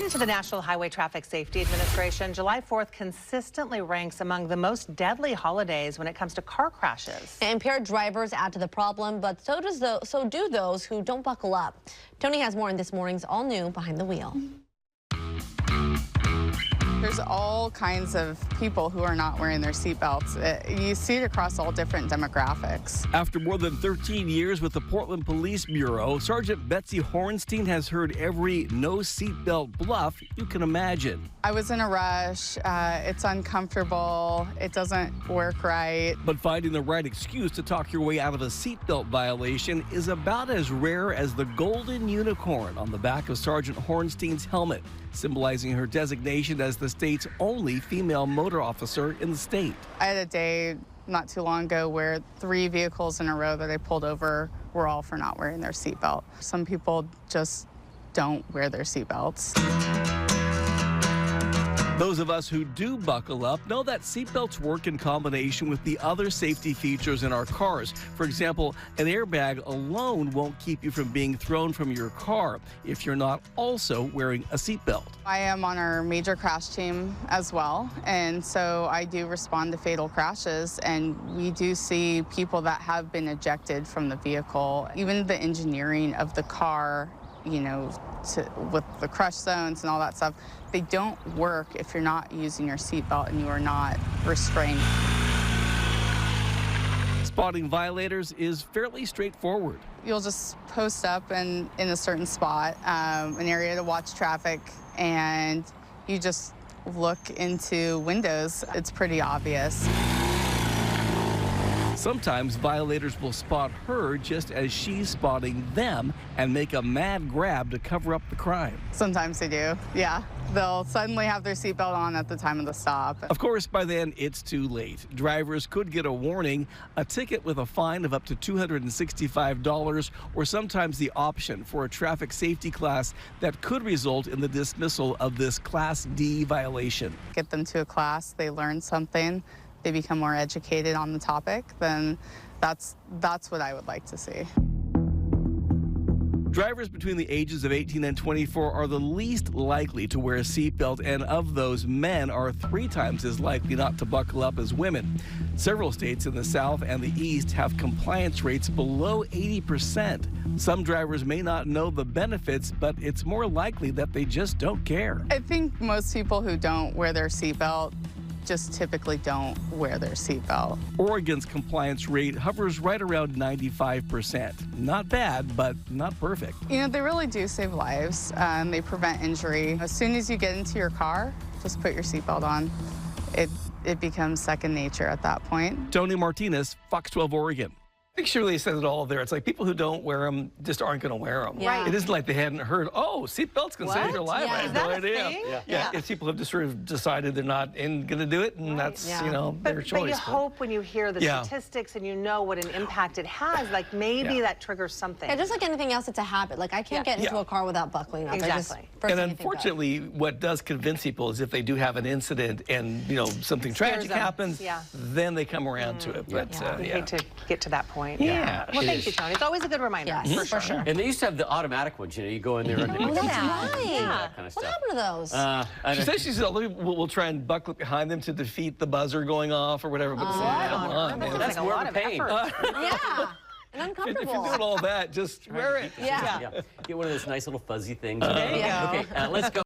According to the National Highway Traffic Safety Administration, July 4th consistently ranks among the most deadly holidays when it comes to car crashes. Impaired drivers add to the problem, but so do those who don't buckle up. Tony has more in this morning's All New Behind the Wheel. There's all kinds of people who are not wearing their seatbelts. You see it across all different demographics. After more than 13 years with the Portland Police Bureau, Sergeant Betsy Hornstein has heard every no seatbelt bluff you can imagine. I was in a rush. It's uncomfortable. It doesn't work right. But finding the right excuse to talk your way out of a seatbelt violation is about as rare as the golden unicorn on the back of Sergeant Hornstein's helmet, symbolizing her designation as the state's only female motor officer in the state. I had a day not too long ago where 3 vehicles in a row that I pulled over were all for not wearing their seatbelt. Some people just don't wear their seatbelts. Those of us who do buckle up know that seatbelts work in combination with the other safety features in our cars. For example, an airbag alone won't keep you from being thrown from your car if you're not also wearing a seatbelt. I am on our major crash team as well, and so I do respond to fatal crashes, and we do see people that have been ejected from the vehicle. Even the engineering of the car, you know, with the crush zones and all that stuff, they don't work if you're not using your seatbelt and you are not restrained. Spotting violators is fairly straightforward. You'll just post up in a certain spot, an area to watch traffic, and you just look into windows. It's pretty obvious. Sometimes violators will spot her just as she's spotting them and make a mad grab to cover up the crime. Sometimes they do, yeah. They'll suddenly have their seatbelt on at the time of the stop. Of course, by then, it's too late. Drivers could get a warning, a ticket with a fine of up to $265, or sometimes the option for a traffic safety class that could result in the dismissal of this Class D violation. Get them to a class, they learn something, they become more educated on the topic, then that's what I would like to see. Drivers between the ages of 18 and 24 are the least likely to wear a seatbelt, and of those, men are 3 times as likely not to buckle up as women. Several states in the South and the East have compliance rates below 80%. Some drivers may not know the benefits, but it's more likely that they just don't care. I think most people who don't wear their seatbelt just typically don't wear their seatbelt. Oregon's compliance rate hovers right around 95%. Not bad, but not perfect. You know, they really do save lives. They prevent injury. As soon as you get into your car, just put your seatbelt on. It becomes second nature at that point. Tony Martinez, Fox 12 Oregon. I think Shirley says it all there. It's like people who don't wear them just aren't going to wear them. Yeah. It isn't like they hadn't heard, oh, seatbelts can save your life. Yeah. I Is had that no a idea. thing? Yeah. It's people have just sort of decided they're not going to do it, and that's, you know, their choice. But you hope when you hear the statistics and you know what an impact it has, like maybe that triggers something. Yeah, just like anything else, it's a habit. Like I can't get into a car without buckling up. Exactly. And unfortunately, what does convince people is if they do have an incident and, you know, something tragic happens, then they come around to it. But we hate to get to that point. Yeah. Well, thank you, Tony. It's always a good reminder. Yes, for sure. And they used to have the automatic ones, you know, you go in there and Oh, that's right. that kind of What stuff. happened to those? She says we'll try and buckle behind them to defeat the buzzer going off or whatever. But come on, man. That's like a more lot of a pain. Yeah, and If you're uncomfortable. doing all that, just wear it. Yeah. Get one of those nice little fuzzy things. There you go. Okay, let's go.